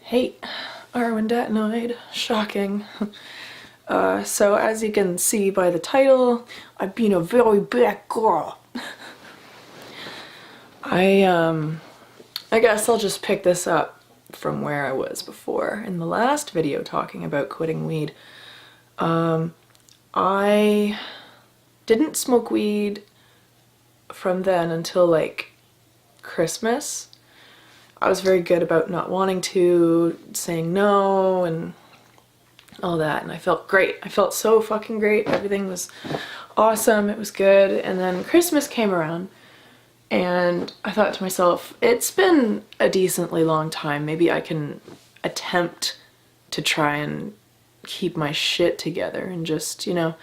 Hey, Arwen Datnoid. Shocking. So as you can see by the title, I've been a very bad girl. I guess I'll just pick this up from where I was before. In the last video talking about quitting weed, I didn't smoke weed from then until like Christmas. I was very good about not wanting to, saying no and all that, and I felt great. I felt so fucking great. Everything was awesome. It was good. And then Christmas came around and I thought to myself, it's been a decently long time. Maybe I can attempt to try and keep my shit together and just, you know,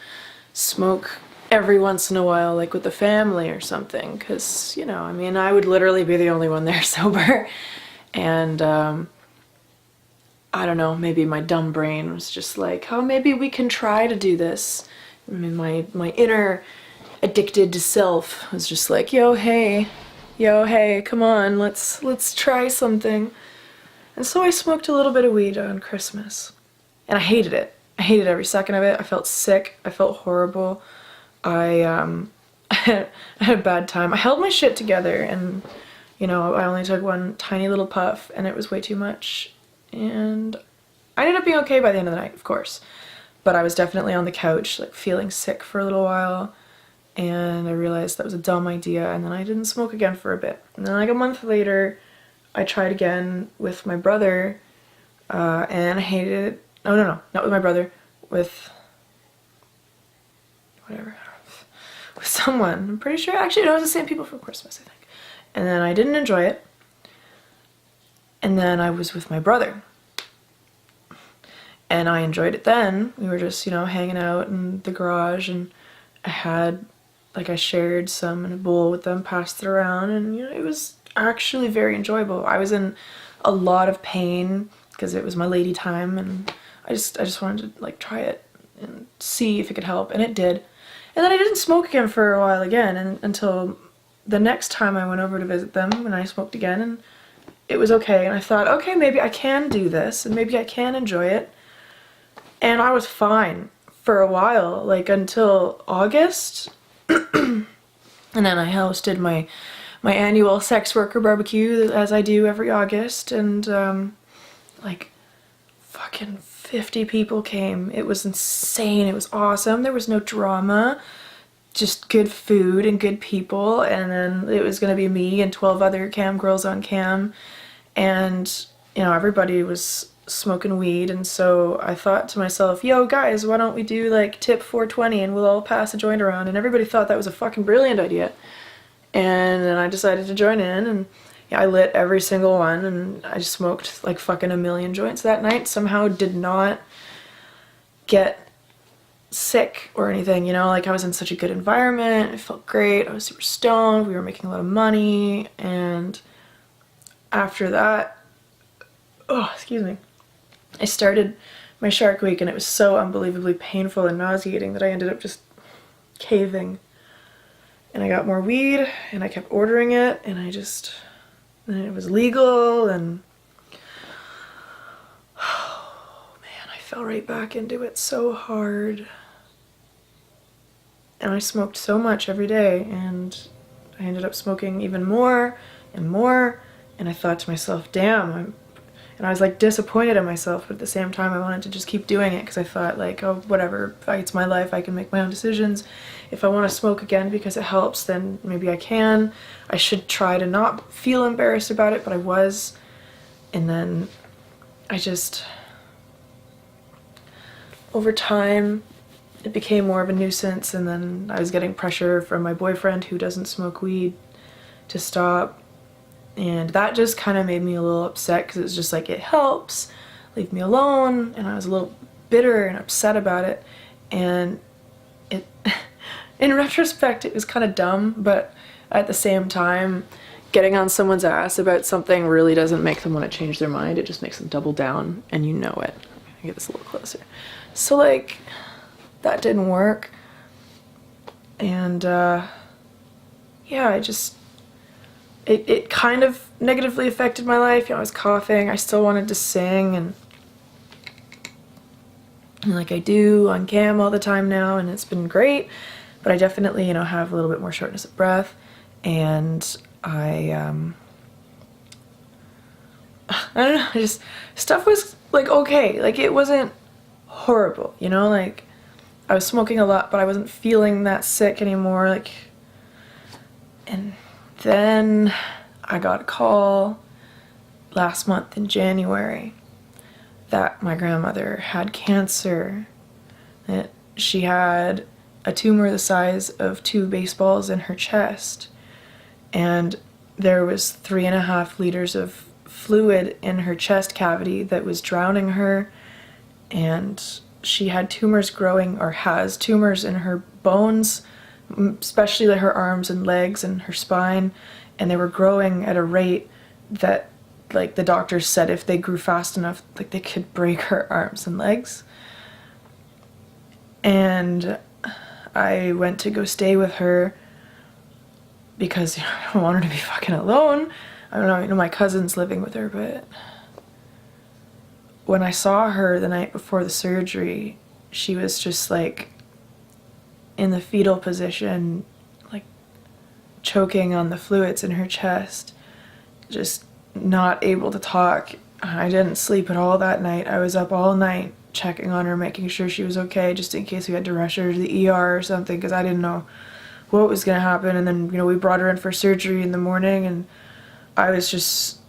smoke every once in a while, like with the family or something, because, you know, I mean, I would literally be the only one there sober. And I don't know, maybe my dumb brain was just like, oh, maybe we can try to do this. I mean, my inner addicted self was just like, yo hey, come on, let's try something. And so I smoked a little bit of weed on Christmas, and I hated it. I hated every second of it. I felt sick. I felt horrible. I I had a bad time. I held my shit together, and you know, I only took one tiny little puff, and it was way too much. And I ended up being okay by the end of the night, of course. But I was definitely on the couch, like feeling sick for a little while, and I realized that was a dumb idea, and then I didn't smoke again for a bit. And then like a month later, I tried again with my brother, and I hated it. Oh no, not with my brother, with whatever. With someone. I'm pretty sure. Actually, no, it was the same people from Christmas, I think. And then I didn't enjoy it. And then I was with my brother. And I enjoyed it then. We were just, you know, hanging out in the garage, and I shared some in a bowl with them, passed it around, and, you know, it was actually very enjoyable. I was in a lot of pain because it was my lady time, and I just wanted to, like, try it and see if it could help, and it did. And then I didn't smoke again for a while again, and until the next time I went over to visit them, when I smoked again, and it was okay. And I thought, okay, maybe I can do this, and maybe I can enjoy it. And I was fine for a while, like until August. And then I hosted my annual sex worker barbecue, as I do every August, and like fucking 50 people came. It was insane. It was awesome. There was no drama, just good food and good people. And then it was gonna be me and 12 other cam girls on cam, and you know, everybody was smoking weed. And so I thought to myself, yo guys, why don't we do like tip 420 and we'll all pass a joint around? And everybody thought that was a fucking brilliant idea. And then I decided to join in, and yeah, I lit every single one, and I just smoked like fucking a million joints that night. Somehow did not get sick or anything, you know, like I was in such a good environment. It felt great. I was super stoned. We were making a lot of money. And after that, oh, excuse me, I started my Shark Week, and it was so unbelievably painful and nauseating that I ended up just caving. And I got more weed, and I kept ordering it, and and it was legal, and oh man, I fell right back into it so hard. And I smoked so much every day, and I ended up smoking even more and more, and I thought to myself, damn, and I was like disappointed in myself, but at the same time I wanted to just keep doing it, because I thought like, oh, whatever, it's my life, I can make my own decisions. If I want to smoke again because it helps, then maybe I can. I should try to not feel embarrassed about it, but I was. And then I just, over time, it became more of a nuisance, and then I was getting pressure from my boyfriend, who doesn't smoke weed, to stop. And that just kind of made me a little upset, because it was just like, it helps, leave me alone. And I was a little bitter and upset about it. And it, in retrospect, it was kind of dumb, but at the same time, getting on someone's ass about something really doesn't make them want to change their mind. It just makes them double down, and you know it. I'm gonna get this a little closer. So like, that didn't work. And yeah, it kind of negatively affected my life. You know, I was coughing. I still wanted to sing, and like I do on cam all the time now, and it's been great. But I definitely, you know, have a little bit more shortness of breath, and I don't know, just stuff was like okay, like it wasn't horrible, you know, like I was smoking a lot, but I wasn't feeling that sick anymore, like. And then I got a call last month in January that my grandmother had cancer. That she had a tumor the size of 2 baseballs in her chest, and there was 3.5 liters of fluid in her chest cavity that was drowning her, and she had tumors growing, or has tumors in her bones, especially like her arms and legs and her spine, and they were growing at a rate that, like, the doctors said if they grew fast enough, like, they could break her arms and legs. And I went to go stay with her because, you know, I don't want her to be fucking alone. I don't know, you know, my cousin's living with her, but when I saw her the night before the surgery, she was just like in the fetal position, like choking on the fluids in her chest, just not able to talk. I didn't sleep at all that night. I was up all night checking on her, making sure she was okay, just in case we had to rush her to the ER or something, because I didn't know what was going to happen. And then, you know, we brought her in for surgery in the morning, and I was just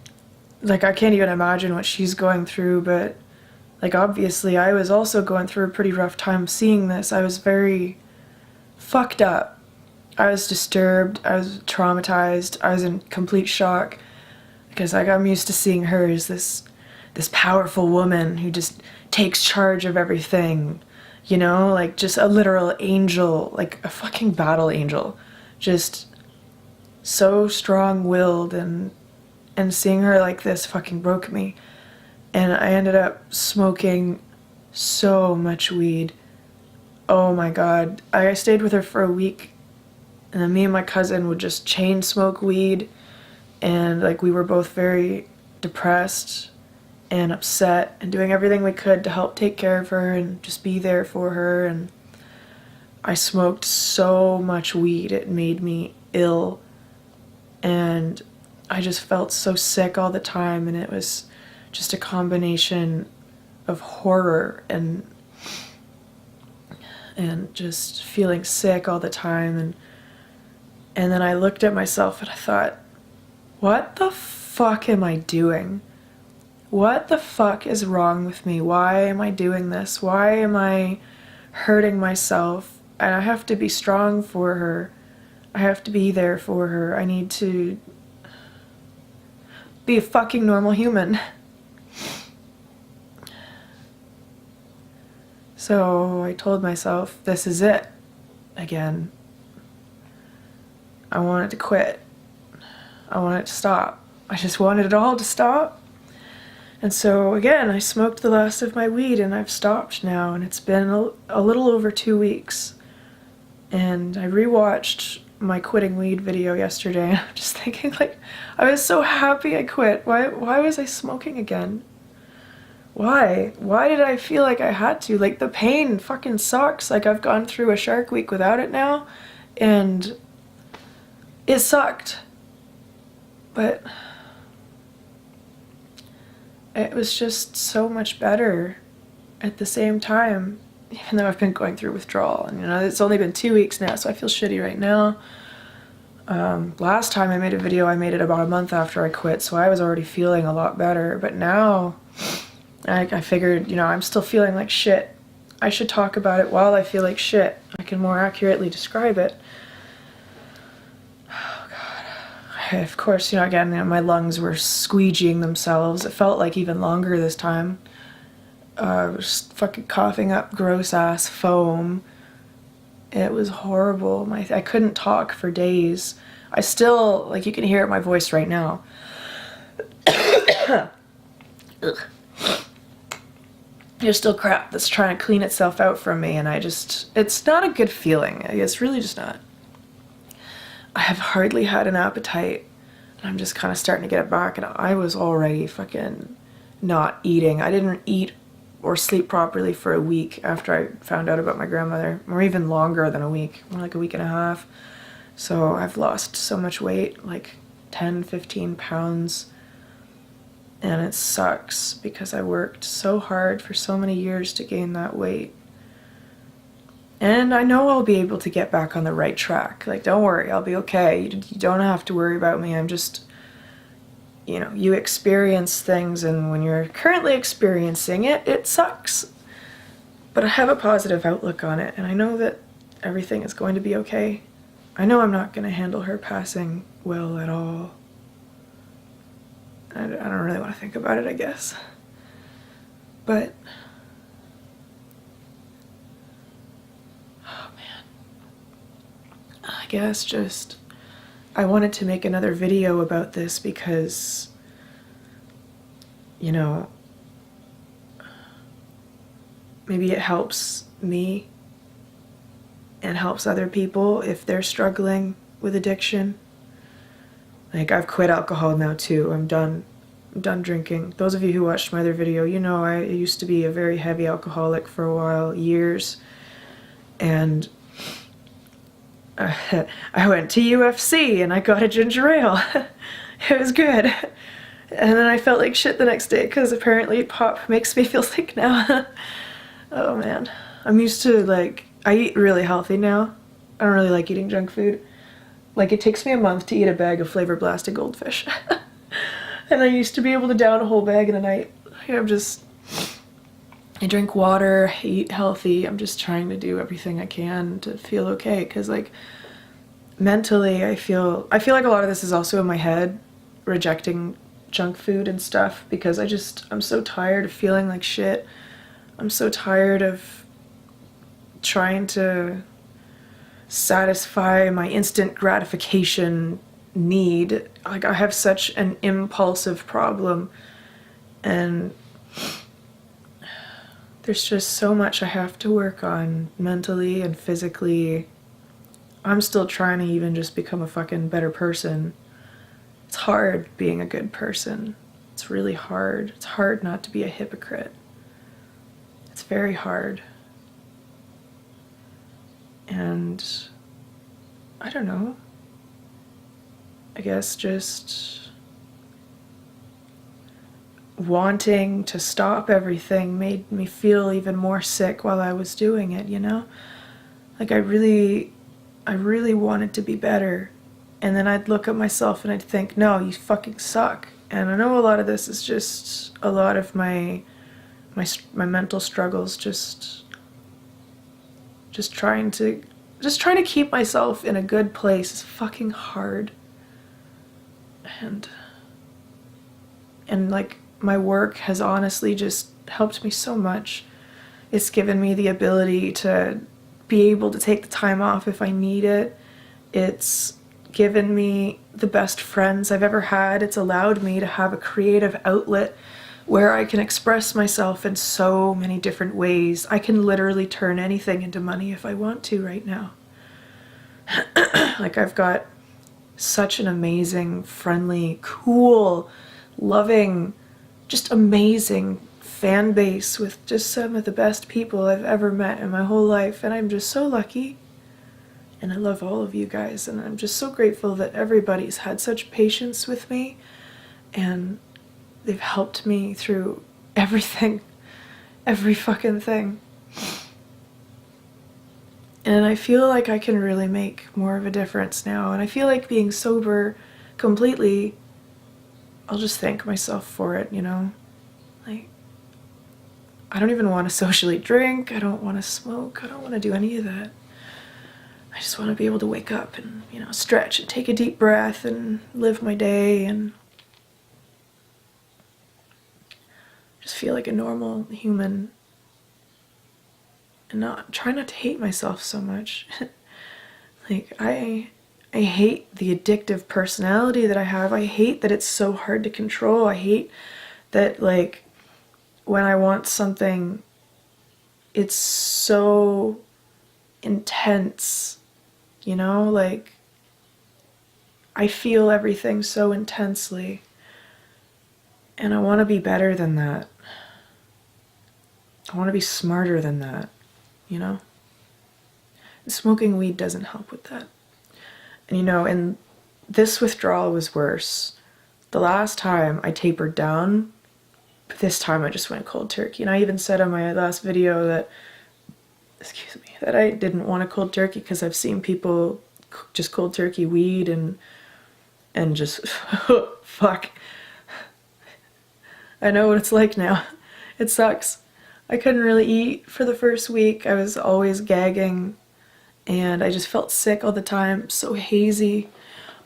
like, I can't even imagine what she's going through, but like obviously I was also going through a pretty rough time seeing this. I was very fucked up. I was disturbed. I was traumatized. I was in complete shock because like I'm used to seeing her as this powerful woman who just takes charge of everything, you know, like just a literal angel, like a fucking battle angel, just so strong-willed, and seeing her like this fucking broke me. And I ended up smoking so much weed. Oh my god. I stayed with her for a week, and then me and my cousin would just chain smoke weed, and like we were both very depressed and upset and doing everything we could to help take care of her and just be there for her. And I smoked so much weed, it made me ill, and I just felt so sick all the time, and it was just a combination of horror and just feeling sick all the time. And then I looked at myself and I thought, what the fuck am I doing? What the fuck is wrong with me? Why am I doing this? Why am I hurting myself? And I have to be strong for her. I have to be there for her. I need to be a fucking normal human. So I told myself, this is it. Again. I wanted to quit. I wanted to stop. I just wanted it all to stop. And so again, I smoked the last of my weed, and I've stopped now, and it's been a little over 2 weeks. And I rewatched my quitting weed video yesterday, and I'm just thinking, like, I was so happy I quit. Why was I smoking again? Why did I feel like I had to? Like, the pain fucking sucks. Like, I've gone through a shark week without it now, and it sucked. But it was just so much better at the same time, even though I've been going through withdrawal. And, you know, it's only been 2 weeks now, so I feel shitty right now. Last time I made a video, I made it about a month after I quit, so I was already feeling a lot better. But now, I figured, you know, I'm still feeling like shit. I should talk about it while I feel like shit. I can more accurately describe it. Oh god. Of course, you know, again, you know, my lungs were squeegeeing themselves. It felt like even longer this time. I was fucking coughing up gross ass foam. It was horrible. I couldn't talk for days. I still, like, you can hear it in my voice right now. Ugh. There's still crap that's trying to clean itself out from me, and it's not a good feeling. It's really just not. I have hardly had an appetite. I'm just kind of starting to get it back, and I was already fucking not eating. I didn't eat or sleep properly for a week after I found out about my grandmother, or even longer than a week, more like a week and a half. So I've lost so much weight, like 10, 15 pounds, and it sucks because I worked so hard for so many years to gain that weight. And I know I'll be able to get back on the right track. Like, don't worry, I'll be okay. You don't have to worry about me. I'm just, you know, you experience things, and when you're currently experiencing it, it sucks. But I have a positive outlook on it, and I know that everything is going to be okay. I know I'm not going to handle her passing well at all. I don't really want to think about it, I guess. But I guess just, I wanted to make another video about this because, you know, maybe it helps me and helps other people if they're struggling with addiction. Like, I've quit alcohol now too. I'm done drinking. Those of you who watched my other video, you know I used to be a very heavy alcoholic for a while, years, and I went to UFC and I got a ginger ale. It was good. And then I felt like shit the next day because apparently pop makes me feel sick now. Oh man. I'm used to, like, I eat really healthy now. I don't really like eating junk food. Like, it takes me a month to eat a bag of Flavor Blasted Goldfish. And I used to be able to down a whole bag in a night. I drink water, I eat healthy. I'm just trying to do everything I can to feel okay, because, like, mentally I feel like a lot of this is also in my head, rejecting junk food and stuff, because I'm so tired of feeling like shit. I'm so tired of trying to satisfy my instant gratification need. Like, I have such an impulsive problem, and there's just so much I have to work on mentally and physically. I'm still trying to even just become a fucking better person. It's hard being a good person. It's really hard. It's hard not to be a hypocrite. It's very hard. And I don't know. I guess just wanting to stop everything made me feel even more sick while I was doing it, you know? Like, I really wanted to be better. And then I'd look at myself and I'd think, no, you fucking suck. And I know a lot of this is just a lot of my mental struggles, just trying to keep myself in a good place is fucking hard. And like, my work has honestly just helped me so much. It's given me the ability to be able to take the time off if I need it. It's given me the best friends I've ever had. It's allowed me to have a creative outlet where I can express myself in so many different ways. I can literally turn anything into money if I want to right now. Like, I've got such an amazing, friendly, cool, loving, just amazing fan base with just some of the best people I've ever met in my whole life, and I'm just so lucky. And I love all of you guys, and I'm just so grateful that everybody's had such patience with me, and they've helped me through everything, every fucking thing. And I feel like I can really make more of a difference now, and I feel like being sober completely, I'll just thank myself for it, you know? Like, I don't even want to socially drink, I don't want to smoke, I don't want to do any of that. I just want to be able to wake up and, you know, stretch and take a deep breath and live my day and just feel like a normal human and try not to hate myself so much. Like, I hate the addictive personality that I have. I hate that it's so hard to control. I hate that, like, when I want something, it's so intense, you know? Like, I feel everything so intensely. And I want to be better than that. I want to be smarter than that, you know? And smoking weed doesn't help with that. And you know, and this withdrawal was worse. The last time I tapered down, but this time I just went cold turkey. And I even said on my last video that, excuse me, that I didn't want a cold turkey because I've seen people just cold turkey weed and just, fuck. I know what it's like now. It sucks. I couldn't really eat for the first week. I was always gagging and I just felt sick all the time, so hazy.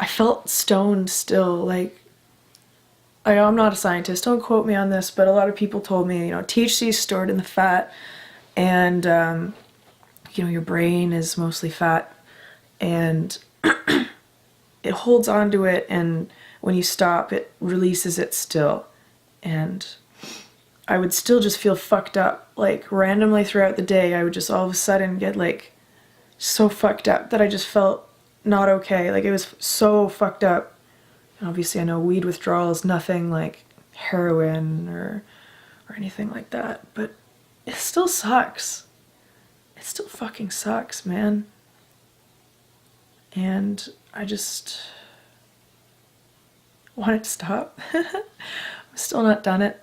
I felt stoned still, like, I'm not a scientist, don't quote me on this, but a lot of people told me, you know, THC is stored in the fat and, you know, your brain is mostly fat and it holds onto it, and when you stop, it releases it still. And I would still just feel fucked up, like randomly throughout the day. I would just all of a sudden get like so fucked up that I just felt not okay. Like it was so fucked up. And obviously I know weed withdrawal is nothing like heroin or anything like that, but it still sucks. It still fucking sucks, man. And I just want it to stop. I'm still not done it.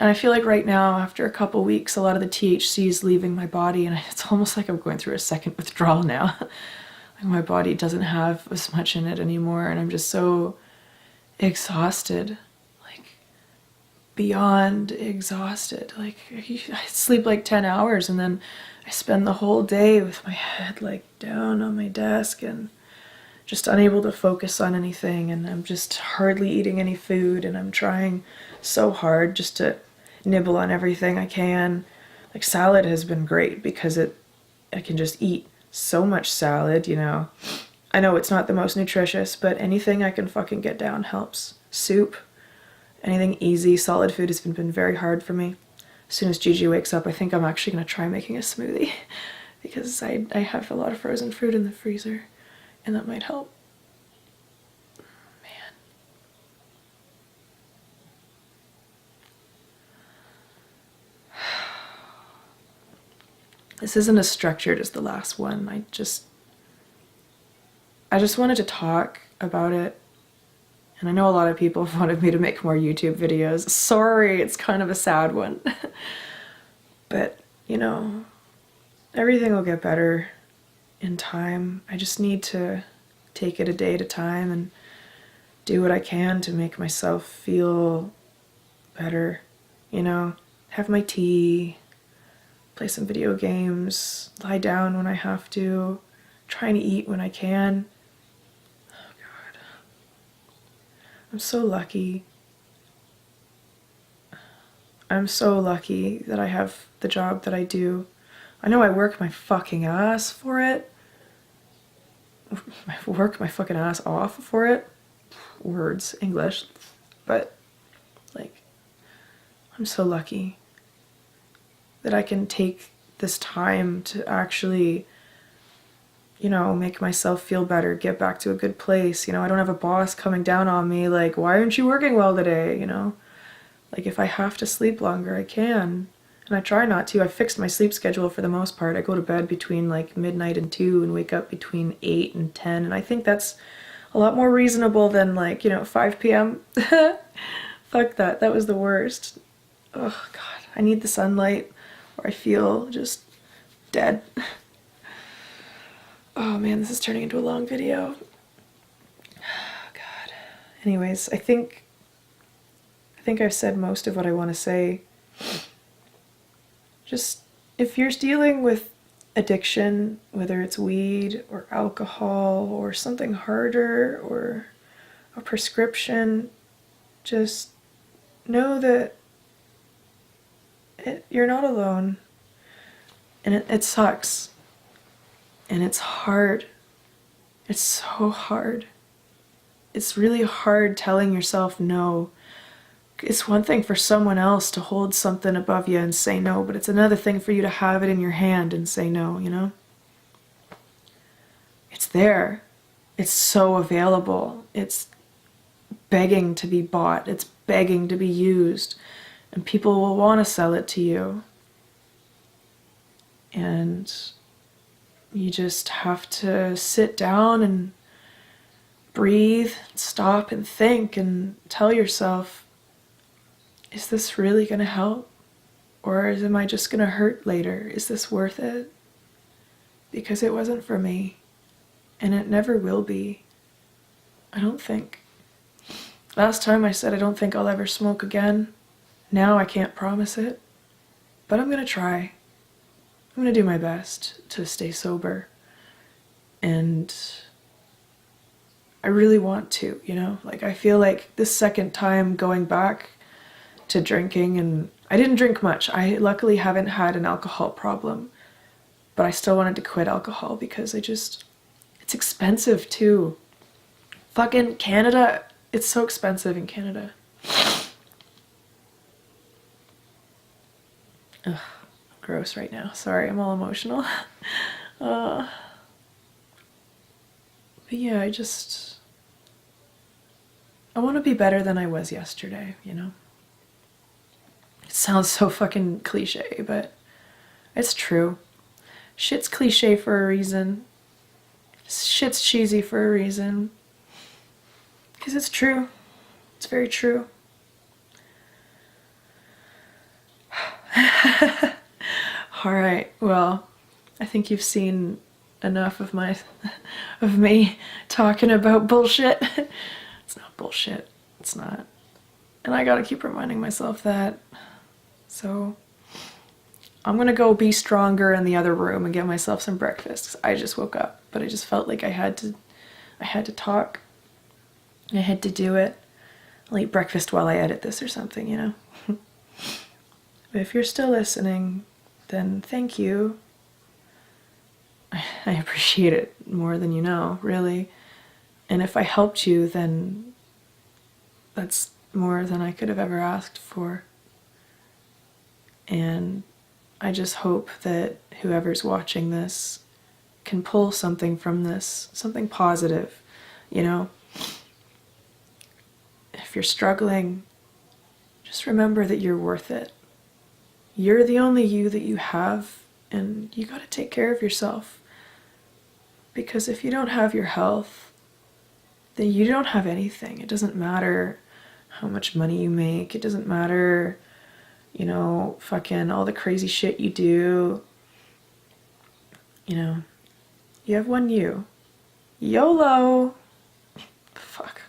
And I feel like right now, after a couple weeks, a lot of the THC is leaving my body, and it's almost like I'm going through a second withdrawal now. Like my body doesn't have as much in it anymore, and I'm just so exhausted, like beyond exhausted. Like I sleep like 10 hours, and then I spend the whole day with my head like down on my desk and just unable to focus on anything, and I'm just hardly eating any food, and I'm trying so hard just to nibble on everything I can. Like salad has been great because I can just eat so much salad, you know. I know it's not the most nutritious, but anything I can fucking get down helps. Soup, anything easy, solid food has been very hard for me. As soon as Gigi wakes up, I think I'm actually gonna try making a smoothie because I have a lot of frozen fruit in the freezer and that might help. This isn't as structured as the last one. I just wanted to talk about it. And I know a lot of people have wanted me to make more YouTube videos. Sorry, it's kind of a sad one. But, you know, everything will get better in time. I just need to take it a day at a time and do what I can to make myself feel better. You know, have my tea, play some video games, lie down when I have to, trying to eat when I can. Oh God. I'm so lucky. I'm so lucky that I have the job that I do. I know I work my fucking ass for it. I work my fucking ass off for it. Words, English. But, like, I'm so lucky that I can take this time to actually, you know, make myself feel better, get back to a good place. You know, I don't have a boss coming down on me like, why aren't you working well today, you know? Like, if I have to sleep longer, I can. And I try not to. I fixed my sleep schedule for the most part. I go to bed between like midnight and 2 and wake up between 8 and 10. And I think that's a lot more reasonable than like, you know, 5 p.m. Fuck that. That was the worst. Oh God. I need the sunlight or I feel just dead. Oh man, this is turning into a long video. Oh God. Anyways, I think I've said most of what I want to say. Just, if you're dealing with addiction, whether it's weed or alcohol or something harder or a prescription, just know that you're not alone. And it sucks. And it's hard. It's so hard. It's really hard telling yourself no. It's one thing for someone else to hold something above you and say no, but it's another thing for you to have it in your hand and say no, you know? It's there. It's so available. It's begging to be bought. It's begging to be used. And people will want to sell it to you. And you just have to sit down and breathe, stop and think and tell yourself, is this really going to help? Or am I just going to hurt later? Is this worth it? Because it wasn't for me. And it never will be. I don't think. Last time I said I don't think I'll ever smoke again. Now I can't promise it. But I'm going to try. I'm going to do my best to stay sober. And I really want to, you know? Like, I feel like this second time going back to drinking, and I didn't drink much. I luckily haven't had an alcohol problem. But I still wanted to quit alcohol because it's expensive too. Fucking Canada, it's so expensive in Canada. Ugh, gross right now. Sorry, I'm all emotional. But yeah, I want to be better than I was yesterday, you know? It sounds so fucking cliche, but it's true. Shit's cliche for a reason. Shit's cheesy for a reason. Because it's true. It's very true. Alright, well, I think you've seen enough of me talking about bullshit. It's not bullshit. It's not. And I gotta keep reminding myself that. So I'm gonna go be stronger in the other room and get myself some breakfast. 'Cause I just woke up, but I just felt like I had to talk. I had to do it. I'll eat breakfast while I edit this or something, you know? But if you're still listening, then thank you. I appreciate it more than you know, really. And if I helped you, then that's more than I could have ever asked for. And I just hope that whoever's watching this can pull something from this, something positive, you know? If you're struggling, just remember that you're worth it. You're the only you that you have, and you gotta take care of yourself. Because if you don't have your health, then you don't have anything. It doesn't matter how much money you make. It doesn't matter, you know, fucking all the crazy shit you do. You know, you have one you. YOLO! Fuck.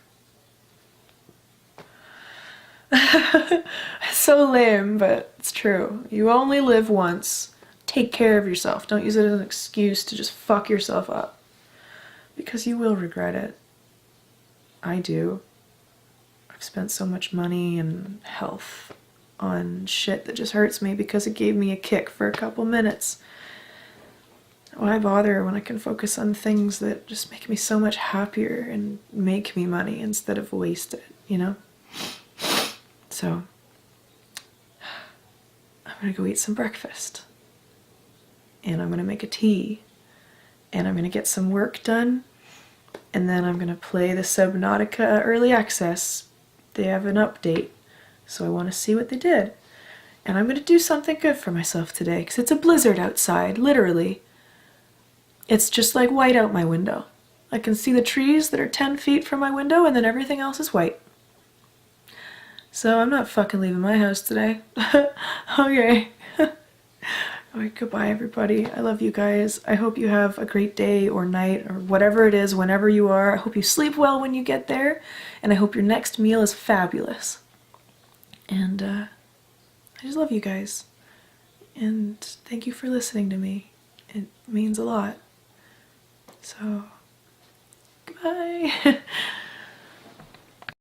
So lame, but it's true. You only live once. Take care of yourself. Don't use it as an excuse to just fuck yourself up. Because you will regret it. I do. I've spent so much money and health on shit that just hurts me because it gave me a kick for a couple minutes. Why bother when I can focus on things that just make me so much happier and make me money instead of waste it, you know? So, I'm gonna go eat some breakfast. And I'm gonna make a tea. And I'm gonna get some work done. And then I'm gonna play the Subnautica Early Access. They have an update. So I wanna see what they did. And I'm gonna do something good for myself today, because it's a blizzard outside, literally. It's just like white out my window. I can see the trees that are 10 feet from my window, and then everything else is white. So I'm not fucking leaving my house today. Okay. Alright, goodbye everybody. I love you guys. I hope you have a great day or night or whatever it is, whenever you are. I hope you sleep well when you get there, and I hope your next meal is fabulous. And I just love you guys. And thank you for listening to me. It means a lot. So, goodbye.